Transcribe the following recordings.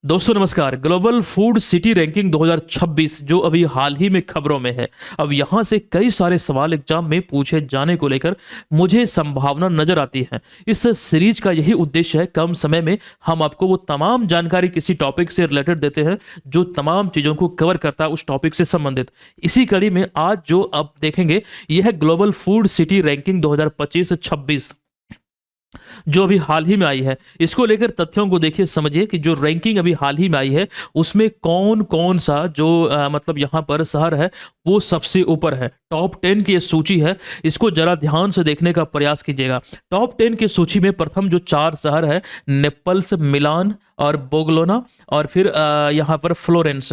दोस्तों नमस्कार। Global food city ranking 2026 जो अभी हाल ही में खबरों में है। अब यहाँ से कई सारे सवाल एग्जाम में पूछे जाने को लेकर मुझे संभावना नजर आती है। इस सीरीज का यही उद्देश्य है, कम समय में हम आपको वो तमाम जानकारी किसी टॉपिक से रिलेटेड देते हैं जो तमाम चीज़ों को कवर करता है उस टॉपिक से संबंधित। इसी कड़ी में आज जो अब देखेंगे यह है ग्लोबल फूड सिटी रैंकिंग 2025-26 जो अभी हाल ही में आई है। इसको लेकर तथ्यों को देखिए, समझिए कि जो रैंकिंग अभी हाल ही में आई है उसमें कौन कौन सा जो मतलब यहाँ पर शहर है वो सबसे ऊपर है। टॉप 10 की ये सूची है, इसको जरा ध्यान से देखने का प्रयास कीजिएगा। टॉप 10 की सूची में प्रथम जो चार शहर है, नेपल्स, मिलान और बोगलोना और फिर यहाँ पर फ्लोरेंस,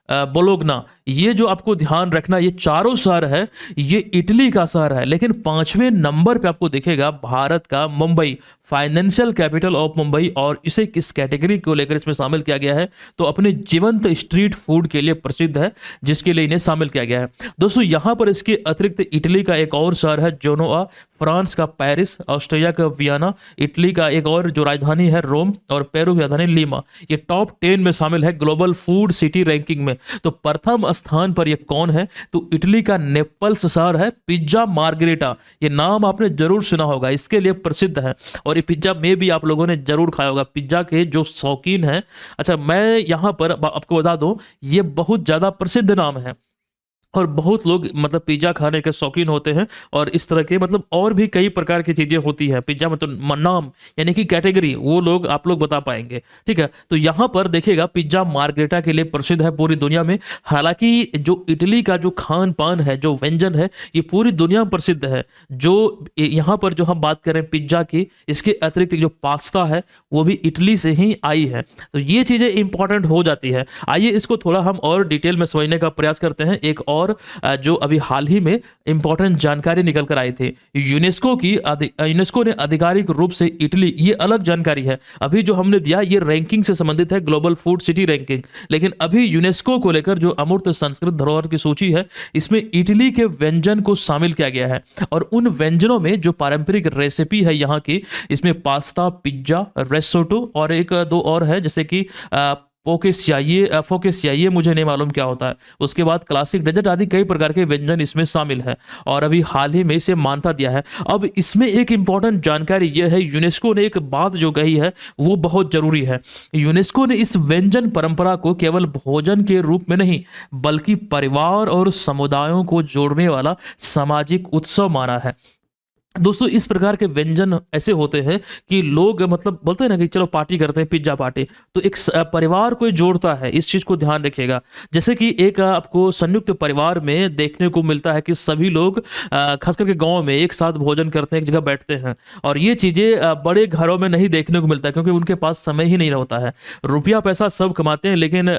बोलोगना। ये जो आपको ध्यान रखना, ये चारों शहर है, ये इटली का शहर है। लेकिन पांचवें नंबर पे आपको दिखेगा भारत का Mumbai, financial capital of Mumbai. और इसे किस कैटेगरी को लेकर इसमें शामिल किया गया है, तो अपने जीवंत स्ट्रीट फूड के लिए प्रसिद्ध है, जिसके लिए इन्हें शामिल किया गया है। दोस्तों यहाँ पर इसके अतिरिक्त इटली का एक और शहर है जोनोआ, फ्रांस का पेरिस, ऑस्ट्रिया का वियना, इटली का एक और जो राजधानी है रोम और पेरू की राजधानी लीमा। ये टॉप 10 में शामिल है ग्लोबल फूड सिटी रैंकिंग में। तो प्रथम स्थान पर ये कौन है, तो इटली का नेपल्स शहर है। पिज्जा मार्गरेटा, ये नाम आपने जरूर सुना होगा, इसके लिए प्रसिद्ध है और ये पिज्जा में भी आप लोगों ने जरूर खाया होगा। पिज्जा के जो शौकीन हैं, अच्छा मैं यहाँ पर आपको बता दूं, ये बहुत ज्यादा प्रसिद्ध नाम है और बहुत लोग मतलब पिज्जा खाने के शौकीन होते हैं। और इस तरह के मतलब और भी कई प्रकार की चीजें होती है। पिज्जा मतलब नाम यानी कि कैटेगरी, वो लोग आप लोग बता पाएंगे, ठीक है। तो यहाँ पर देखिएगा पिज्जा मार्गरेटा के लिए प्रसिद्ध है पूरी दुनिया में। हालांकि जो इटली का जो खान पान है, जो व्यंजन है, ये पूरी दुनिया में प्रसिद्ध है। जो यहाँ पर जो हम बात करें पिज्जा की, इसके अतिरिक्त जो पास्ता है वो भी इटली से ही आई है। तो ये चीजें इंपॉर्टेंट हो जाती है। आइए इसको थोड़ा हम और डिटेल में समझने का प्रयास करते हैं। एक और जो अभी हाल ही में इंपॉर्टेंट जानकारी निकल कर आई थी, यूनेस्को ने आधिकारिक रूप से इटली, ये अलग जानकारी है। अभी जो हमने दिया ये रैंकिंग से संबंधित है, ग्लोबल फूड सिटी रैंकिंग। लेकिन अभी यूनेस्को को लेकर जो अमूर्त संस्कृत धरोहर की सूची है, इसमें इटली के व्यंजन को शामिल किया गया है। और उन व्यंजनों में जो पारंपरिक रेसिपी है यहाँ की, इसमें पास्ता, पिज्जा, रेसोटो और एक दो और है जैसे कि फोकेसिया, ये मुझे नहीं मालूम क्या होता है। उसके बाद क्लासिक डेजर्ट आदि कई प्रकार के व्यंजन इसमें शामिल है और अभी हाल ही में इसे मान्यता दिया है। अब इसमें एक इंपॉर्टेंट जानकारी यह है, यूनेस्को ने एक बात जो कही है वो बहुत जरूरी है। यूनेस्को ने इस व्यंजन परंपरा को केवल भोजन के रूप में नहीं, बल्कि परिवार और समुदायों को जोड़ने वाला सामाजिक उत्सव माना है। दोस्तों इस प्रकार के व्यंजन ऐसे होते हैं कि लोग मतलब बोलते हैं ना कि चलो पार्टी करते हैं, पिज्जा पार्टी, तो एक परिवार को जोड़ता है। इस चीज को ध्यान रखिएगा। जैसे कि एक आपको संयुक्त परिवार में देखने को मिलता है कि सभी लोग खास करके गांव में एक साथ भोजन करते हैं, एक जगह बैठते हैं। और ये चीजें बड़े घरों में नहीं देखने को मिलता है, क्योंकि उनके पास समय ही नहीं होता है। रुपया पैसा सब कमाते हैं, लेकिन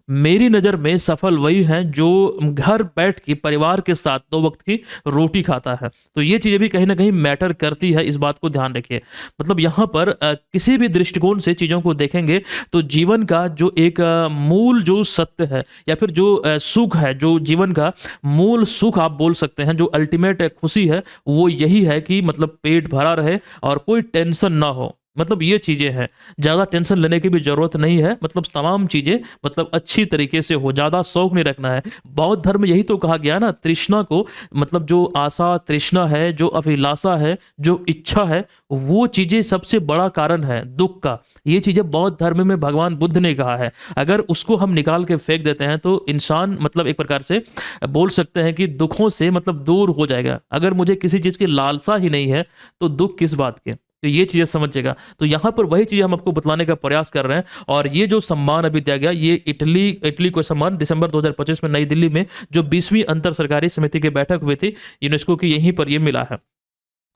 मेरी नज़र में सफल वही है जो घर बैठ के परिवार के साथ दो वक्त की रोटी खाता है। तो ये चीज़ें भी कहीं ना कहीं मैटर करती है, इस बात को ध्यान रखिए। मतलब यहाँ पर किसी भी दृष्टिकोण से चीज़ों को देखेंगे तो जीवन का जो एक मूल जो सत्य है, या फिर जो सुख है, जो जीवन का मूल सुख आप बोल सकते हैं, जो अल्टीमेट खुशी है, वो यही है कि मतलब पेट भरा रहे और कोई टेंशन ना हो। मतलब ये चीजें हैं, ज्यादा टेंशन लेने की भी जरूरत नहीं है। मतलब तमाम चीजें मतलब अच्छी तरीके से हो, ज्यादा शौक नहीं रखना है। बौद्ध धर्म में यही तो कहा गया ना, तृष्णा को मतलब जो आशा तृष्णा है, जो अभिलाषा है, जो इच्छा है, वो चीजें सबसे बड़ा कारण है दुख का। ये चीजें बौद्ध धर्म में भगवान बुद्ध ने कहा है। अगर उसको हम निकाल के फेंक देते हैं तो इंसान मतलब एक प्रकार से बोल सकते हैं कि दुखों से मतलब दूर हो जाएगा। अगर मुझे किसी चीज की लालसा ही नहीं है तो दुख किस बात के। तो ये चीजें समझिएगा। तो यहाँ पर वही चीज हम आपको बतलाने का प्रयास कर रहे हैं। और ये जो सम्मान अभी दिया गया, ये इटली को सम्मान दिसंबर 2025 में नई दिल्ली में जो 20वीं अंतर सरकारी समिति की बैठक हुई थी, यूनेस्को की, यहीं पर ये मिला है।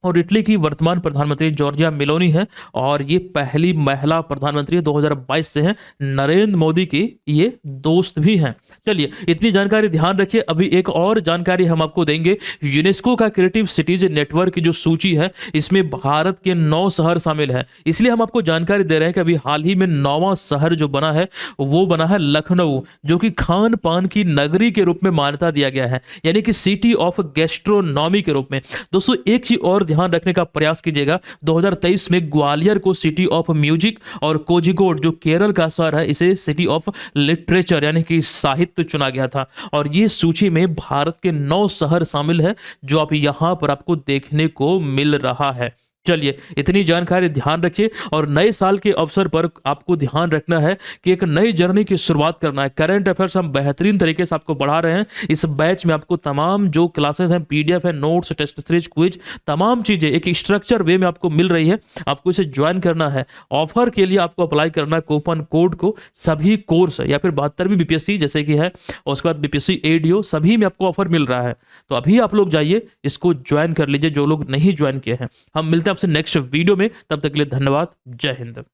और इटली की वर्तमान प्रधानमंत्री जॉर्जिया मेलोनी है और ये पहली महिला प्रधानमंत्री 2022 से हैं। नरेंद्र मोदी की ये दोस्त भी हैं। चलिए इतनी जानकारी ध्यान रखिए। अभी एक और जानकारी हम आपको देंगे। यूनेस्को का क्रिएटिव सिटीज नेटवर्क की जो सूची है, इसमें भारत के 9 शहर शामिल है। इसलिए हम आपको जानकारी दे रहे हैं कि अभी हाल ही में 9वां शहर जो बना है वो बना है लखनऊ, जो कि खान पान की नगरी के रूप में मान्यता दिया गया है, यानी कि सिटी ऑफ गैस्ट्रोनॉमी के रूप में। दोस्तों एक चीज और ध्यान रखने का प्रयास कीजिएगा। 2023 में ग्वालियर को सिटी ऑफ म्यूजिक और कोझिकोड जो केरल का शहर है इसे सिटी ऑफ लिटरेचर यानी कि साहित्य चुना गया था। और ये सूची में भारत के 9 शहर शामिल है जो आप यहाँ पर आपको देखने को मिल रहा है। चलिए, इतनी जानकारी ध्यान रखिए और नए साल के अवसर पर आपको ध्यान रखना है कि एक नई जर्नी की शुरुआत करना है। करंट अफेयर्स हम बेहतरीन तरीके से आपको बढ़ा रहे हैं। इस बैच में आपको तमाम जो क्लासेस हैं, पीडीएफ है, नोट्स, टेस्ट सीरीज, क्विज, तमाम चीजें एक स्ट्रक्चर वे में आपको मिल रही है। आपको इसे ज्वाइन करना है। ऑफर के लिए आपको अप्लाई करना है कूपन कोड को। सभी कोर्स या फिर 72वीं बीपीएससी जैसे कि है और उसके बाद बीपीएससी एडीओ सभी में आपको ऑफर मिल रहा है। तो अभी आप लोग जाइए, इसको ज्वाइन कर लीजिए जो लोग नहीं ज्वाइन किए हैं। हम मिलते हैं आपसे नेक्स्ट वीडियो में, तब तक के लिए धन्यवाद। जय हिंद।